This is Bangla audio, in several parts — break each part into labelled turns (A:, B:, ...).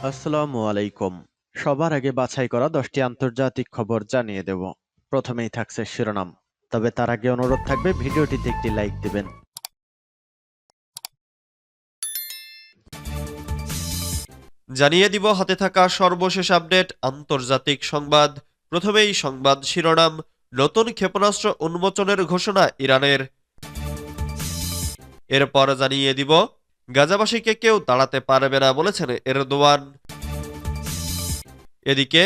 A: আসসালামু আলাইকুম। সবার আগে বাছাই করা 10টি আন্তর্জাতিক খবর জানিয়ে দেব। প্রথমেই থাকছে শিরোনাম। তবে তার আগে অনুরোধ থাকবে ভিডিওটিতে একটি লাইক দিবেন।
B: জানিয়ে দিব হাতে থাকা সর্বশেষ আপডেট আন্তর্জাতিক সংবাদ। প্রথমেই সংবাদ শিরোনাম, নতুন ক্ষেপণাস্ত্র উন্মোচনের ঘোষণা ইরানের। এরপর জানিয়ে দিব গাজাবাসীকে কেউ তাড়াতে পারবে না বলেছেন এরদোয়ান। এদিকে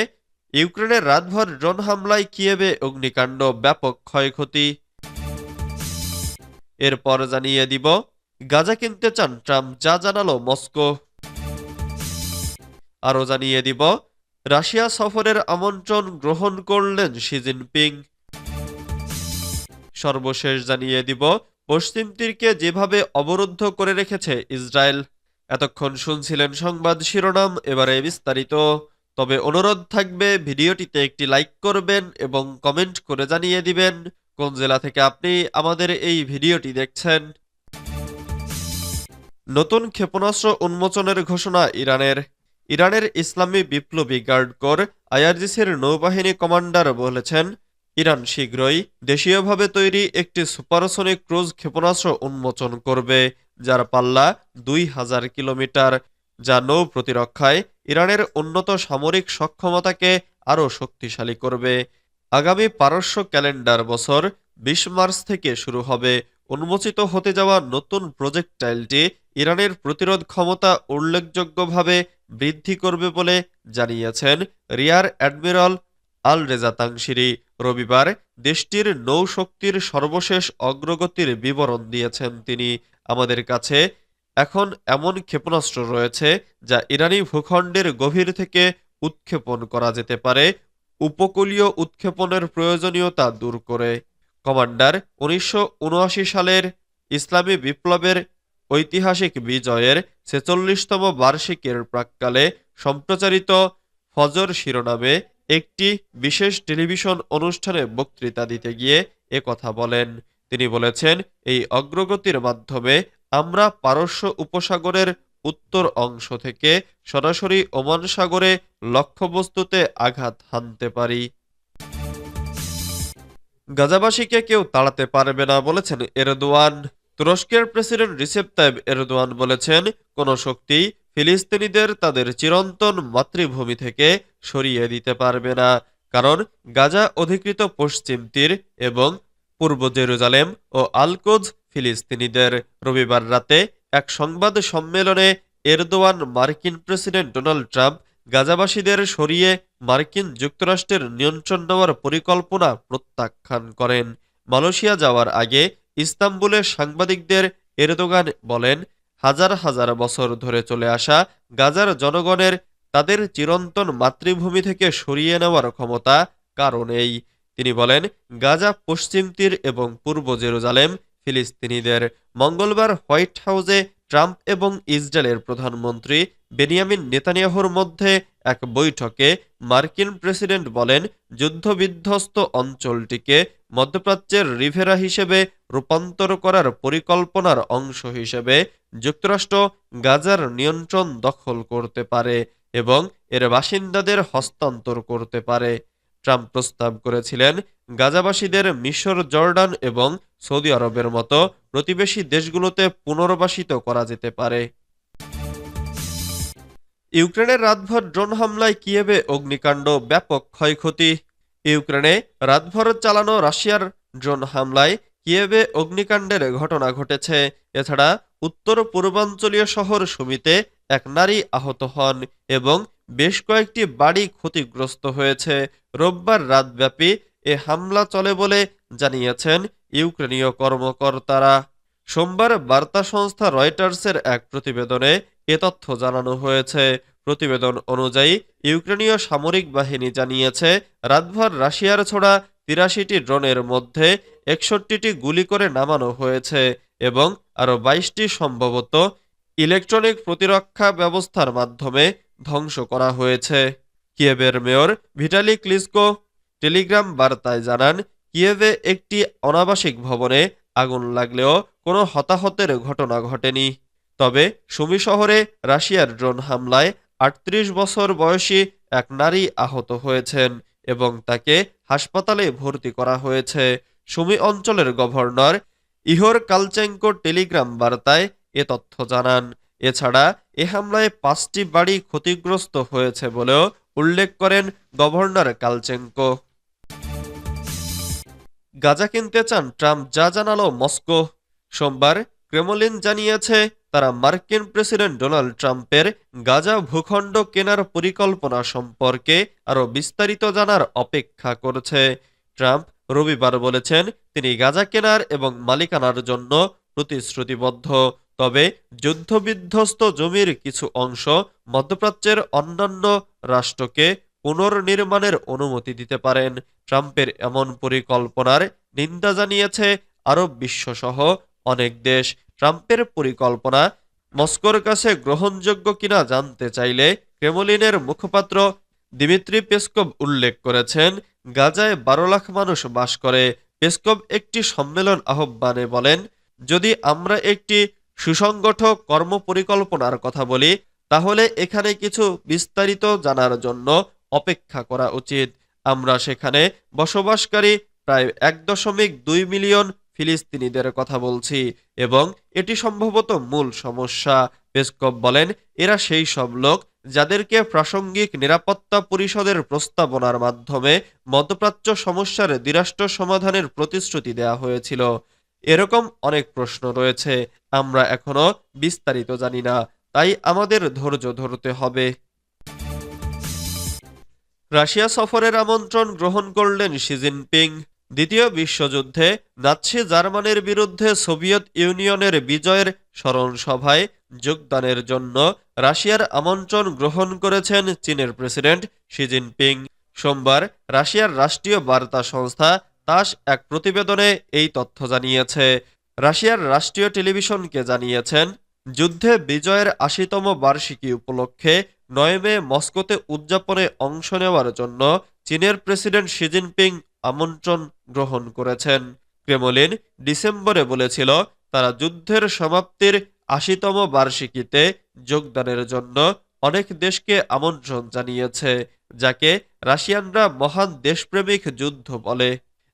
B: ইউক্রেনের রাতভর ড্রোন হামলায় কিয়েভে অগ্নিকাণ্ড, ব্যাপক ক্ষয়ক্ষতি। এরপর জানিয়ে দিব গাজা কিনতে চান ট্রাম্প, যা জানালো মস্কো। আরও জানিয়ে দিব রাশিয়া সফরের আমন্ত্রণ গ্রহণ করলেন শি জিনপিং। সর্বশেষ জানিয়ে দিব পশ্চিম তীরকে যেভাবে অবরুদ্ধ করে রেখেছে ইসরায়েল। এতক্ষণ শুনছিলেন সংবাদ শিরোনাম, এবারে বিস্তারিত। তবে অনুরোধ থাকবে ভিডিওটিতে একটি লাইক করবেন এবং কমেন্ট করে জানিয়ে দিবেন কোন জেলা থেকে আপনি আমাদের এই ভিডিওটি দেখছেন। নতুন ক্ষেপণাস্ত্র উন্মোচনের ঘোষণা ইরানের। ইরানের ইসলামী বিপ্লবী গার্ড কোর আইআরজিসির নৌবাহিনী কমান্ডার বলেছেন, ইরান শীঘ্রই দেশীয়ভাবে তৈরি একটি সুপারসনিক ক্রুজ ক্ষেপণাস্ত্র উন্মোচন করবে, যার পাল্লা 2000 কিলোমিটার, যা নৌ প্রতিরক্ষায় ইরানের উন্নত সামরিক সক্ষমতাকে আরও শক্তিশালী করবে। আগামী পারস্য ক্যালেন্ডার বছর 20 মার্চ থেকে শুরু হবে। উন্মোচিত হতে যাওয়া নতুন প্রজেক্টাইলটি ইরানের প্রতিরোধ ক্ষমতা উল্লেখযোগ্যভাবে বৃদ্ধি করবে বলে জানিয়েছেন রিয়ার অ্যাডমিরাল আল রেজা তাংশিরি। রবিবার দেশটির নৌশক্তির সর্বশেষ অগ্রগতির বিবরণ দিয়েছেন তিনি। আমাদের কাছে এখন এমন ক্ষেপণাস্ত্র রয়েছে যা ইরানি ভূখণ্ডের গভীর থেকে উৎক্ষেপণ করা যেতে পারে, উপকূলীয় উৎক্ষেপণের প্রয়োজনীয়তা দূর করে। কমান্ডার 1979 সালের ইসলামী বিপ্লবের ঐতিহাসিক বিজয়ের 46তম বার্ষিকীর প্রাক্কালে সম্প্রচারিত ফজর শিরোনামে একটি বিশেষ টেলিভিশন অনুষ্ঠানে বক্তৃতা দিতে গিয়ে একথা বলেন। তিনি বলেছেন, এই অগ্রগতির মাধ্যমে আমরা পারস্য উপসাগরের উত্তর অংশ থেকে সরাসরি ওমান সাগরে লক্ষ্যবস্তুতে আঘাত হানতে পারি। গাজাবাসীকে কেউ তাড়াতে পারবে না বলেছেন এরদোয়ান। তুরস্কের প্রেসিডেন্ট রিসেপ তাইব এরদোয়ান বলেছেন, কোনো শক্তি ফিলিস্তিনিদের তাদের চিরন্তন মাতৃভূমি থেকে সরিয়ে দিতে পারবে না, কারণ গাজা অধিকৃত পশ্চিম তীর এবং পূর্ব জেরুজালেম ও আল-কুদস ফিলিস্তিনিদের। রবিবার রাতে এক সংবাদ সম্মেলনে এরদোয়ান মার্কিন প্রেসিডেন্ট ডোনাল্ড ট্রাম্প গাজাবাসীদের সরিয়ে মার্কিন যুক্তরাষ্ট্রের নিয়ন্ত্রণ নেওয়ার পরিকল্পনা প্রত্যাখ্যান করেন। মালয়েশিয়া যাওয়ার আগে ইস্তাম্বুলে সাংবাদিকদের এরদোগান বলেন, হাজার হাজার বছর ধরে চলে আসা গাজার জনগণের তাদের চিরন্তন মাতৃভূমি থেকে সরিয়ে নেওয়ার ক্ষমতা কারো নেই। তিনি বলেন, গাজা পশ্চিম তীর এবং পূর্ব জেরুজালেম ফিলিস্তিনিদের। মঙ্গলবার হোয়াইট হাউসে ট্রাম্প এবং ইসরায়েলের প্রধানমন্ত্রী বেনিয়ামিন নেতানিয়াহুর মধ্যে এক বৈঠকে মার্কিন প্রেসিডেন্ট বলেন, যুদ্ধবিধ্বস্ত অঞ্চলটিকে মধ্যপ্রাচ্যের রিভেরা হিসেবে রূপান্তর করার পরিকল্পনার অংশ হিসেবে যুক্তরাষ্ট্র গাজার নিয়ন্ত্রণ দখল করতে পারে এবং এর বাসিন্দাদের হস্তান্তর করতে পারে। ট্রাম্প প্রস্তাব করেছিলেন, গাজাবাসীদের মিশর, জর্ডান এবং সৌদি আরবের মতো প্রতিবেশী দেশগুলোতে পুনর্বাসিত করা যেতে পারে। ইউক্রেনের রাতভর ড্রোন হামলায় কিয়েভে অগ্নিকাণ্ড, ব্যাপক ক্ষয়ক্ষতি। ইউক্রেনে রাতভর চালানো রাশিয়ার ড্রোন হামলায় কিয়েভে অগ্নিকাণ্ডের ঘটনা ঘটেছে। এছাড়া উত্তর পূর্বাঞ্চলীয় শহর সুমিতে এক নারী আহত হন এবং বেশ কয়েকটি বাড়ি ক্ষতিগ্রস্ত হয়েছে। রোববার রাতব্যাপী এ হামলা চলে বলে জানিয়েছেন ইউক্রেনীয় কর্মকর্তারা। সোমবার বার্তা সংস্থা রয়টার্সের এক প্রতিবেদনে এ তথ্য জানানো হয়েছে। প্রতিবেদন অনুযায়ী ইউক্রেনীয় সামরিক বাহিনী জানিয়েছে, রাতভর রাশিয়ার ছোড়া 83টি ড্রোনের মধ্যে 61টি গুলি করে নামানো হয়েছে এবং আরও 22টি সম্ভবত ইলেকট্রনিক প্রতিরক্ষা ব্যবস্থার মাধ্যমে ধ্বংস করা হয়েছে। কিয়েভের মেয়র ভিটালি ক্লিচকো টেলিগ্রাম বার্তায় জানান, কিয়েভে একটি অনাবাসিক ভবনে আগুন লাগলেও কোনো হতাহতের ঘটনা ঘটেনি। তবে সুমি শহরে রাশিয়ার ড্রোন হামলায় ৩৮ বছর বয়সী এক নারী আহত হয়েছেন এবং তাকে হাসপাতালে ভর্তি করা হয়েছে। সুমি অঞ্চলের গভর্নর ইহোর কালচেঙ্কো টেলিগ্রাম বার্তায় এ তথ্য জানান। এছাড়া এ হামলায় ৫টি বাড়ি ক্ষতিগ্রস্ত হয়েছে বলেও উল্লেখ করেন গভর্নর কালচেঙ্কো। গাজা কিনতে চান ট্রাম্প, যা জানালো মস্কো। সোমবার ক্রেমলিন জানিয়েছে তারা মার্কিন প্রেসিডেন্ট ডোনাল্ড ট্রাম্পের গাজা ভূখণ্ড কেনার পরিকল্পনা সম্পর্কে আরও বিস্তারিত জানার অপেক্ষা করছে। ট্রাম্প রবিবার বলেছেন তিনি গাজা কেনার এবং মালিকানার জন্য প্রতিশ্রুতিবদ্ধ, তবে যুদ্ধবিধ্বস্ত জমির কিছু অংশ মধ্যপ্রাচ্যের অন্যান্য রাষ্ট্রকে পুনর্নির্মাণের অনুমতি দিতে পারেন। ট্রাম্পের এমন পরিকল্পনার নিন্দা জানিয়েছে আরব বিশ্বসহ অনেক দেশ। ট্রাম্পের পরিকল্পনা মস্কোর কাছে গ্রহণযোগ্য কিনা জানতে চাইলে ক্রেমলিনের মুখপাত্র দিমিত্রি পেসকভ উল্লেখ করেছেন গাজায় ১২ লাখ মানুষ বাস করে। পেসকভ একটি সম্মেলন আহ্বানে বলেন, যদি আমরা একটি সুসংগত কর্মপরিকল্পনার কথা বলি তাহলে এখানে কিছু বিস্তারিত জানার জন্য অপেক্ষা করা উচিত। আমরা সেখানে বসবাসকারী প্রায় ১.২ মিলিয়ন ফিলিস্তিনিদের কথা বলছি এবং এটি সম্ভবত মূল সমস্যা। পেসকভ বলেন, এরা সেই সব লোক যাদেরকে প্রাসঙ্গিক নিরাপত্তা পরিষদের প্রস্তাবনার মাধ্যমে মধ্যপ্রাচ্য সমস্যার দ্বিরাষ্ট্র সমাধানের প্রতিশ্রুতি দেওয়া হয়েছিল। এরকম অনেক প্রশ্ন রয়েছে, আমরা এখনো বিস্তারিত জানি না, তাই আমাদের ধৈর্য ধরতে হবে। রাশিয়া সফরের আমন্ত্রণ গ্রহণ করলেন শি জিনপিং। দ্বিতীয় বিশ্বযুদ্ধে নাৎসি জার্মানির বিরুদ্ধে সোভিয়েত ইউনিয়নের বিজয়ের স্মরণ সভায় যোগদানের জন্য রাশিয়ার আমন্ত্রণ গ্রহণ করেছেন চীনের প্রেসিডেন্ট শি জিনপিং। সোমবার রাশিয়ার রাষ্ট্রীয় বার্তা সংস্থা তাস এক প্রতিবেদনে এই তথ্য জানিয়েছে। রাশিয়ার রাষ্ট্রীয় টেলিভিশনকে জানিয়েছেন, যুদ্ধে বিজয়ের ৮০তম বার্ষিকী উপলক্ষে ৯ মে মস্কোতে উদযাপনে অংশ নেওয়ার জন্য চীনের প্রেসিডেন্ট শি জিনপিং আমন্ত্রণ গ্রহণ করেছেন। ক্রেমলিন ডিসেম্বরে বলেছিল তারা যুদ্ধের সমাপ্তির ৮০তম বার্ষিকীতে যোগদানের জন্য অনেক দেশকে আমন্ত্রণ জানিয়েছে, যাকে রাশিয়ানরা মহান দেশপ্রেমিক যুদ্ধ বলে।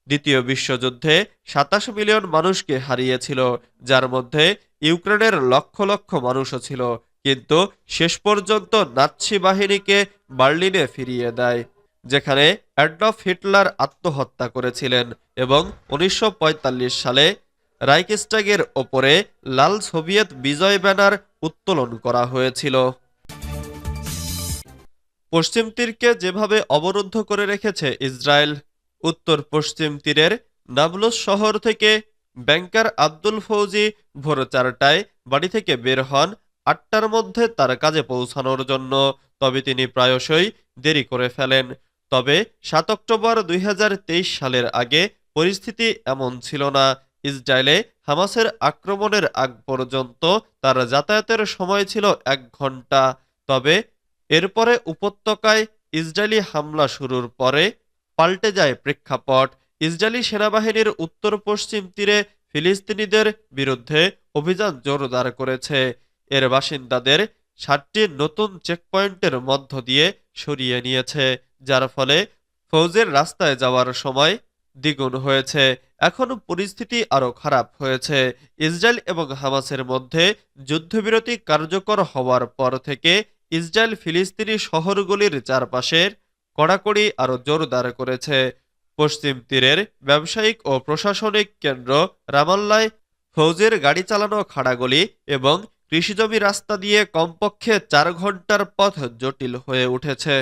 B: দ্বিতীয় বিশ্বযুদ্ধে ২৭ মিলিয়ন মানুষকে হারিয়েছিল, যার মধ্যে ইউক্রেনের লক্ষ লক্ষ মানুষও ছিল, কিন্তু শেষ পর্যন্ত নাৎসি বাহিনীকে বার্লিনে ফিরিয়ে দেয়, যেখানে অ্যাডলফ হিটলার আত্মহত্যা করেছিলেন এবং ১৯৪৫ সালে রাইখস্টাগের ওপরে লাল সোভিয়েত বিজয় ব্যানার উত্তোলন করা হয়েছিল। পশ্চিম তীরকে যেভাবে অবরুদ্ধ করে রেখেছে ইসরায়েল। উত্তর পশ্চিম তীরের নাবলুস শহর থেকে ব্যাংকার আব্দুল ফৌজি ভোর ৪টায় বাড়ি থেকে বের হন ৮টার মধ্যে তার কাজে পৌঁছানোর জন্য, তবে তিনি প্রায়শই দেরি করে ফেলেন। তবে ৭ অক্টোবর ২০২৩ সালের আগে পরিস্থিতি এমন ছিল না। ইসরায়েলে হামাসের আক্রমণের আগ পর্যন্ত তার যাতায়াতের সময় ছিল ১ ঘন্টা। তবে এরপরে উপত্যকায় ইসরায়েলি হামলা শুরুর পরে পাল্টে যায় প্রেক্ষাপট। ইসরায়েলি সেনাবাহিনীর উত্তর পশ্চিম তীরে ফিলিস্তিনিদের বিরুদ্ধে অভিযান জোরদার করেছে। এর বাসিন্দাদের ৭টি নতুন চেকপয়েন্টের মধ্য দিয়ে সরিয়ে নিয়েছে, যার ফলে ফৌজের রাস্তায় যাওয়ার সময় দ্বিগুণ হয়েছে। এখন পরিস্থিতি আরও খারাপ হয়েছে। ইসরায়েল এবং হামাসের মধ্যে যুদ্ধবিরতি কার্যকর হওয়ার পর থেকে ইসরায়েল ফিলিস্তিনি শহরগুলির চারপাশের কড়াকড়ি আরও জোরদার করেছে। পশ্চিম তীরের ব্যবসায়িক ও প্রশাসনিক কেন্দ্র রামাল্লায় ফৌজের গাড়ি চালানো খাড়াগলি এবং কৃষিজমি রাস্তা দিয়ে কমপক্ষে ৪ ঘন্টার পথ জটিল হয়ে উঠেছে।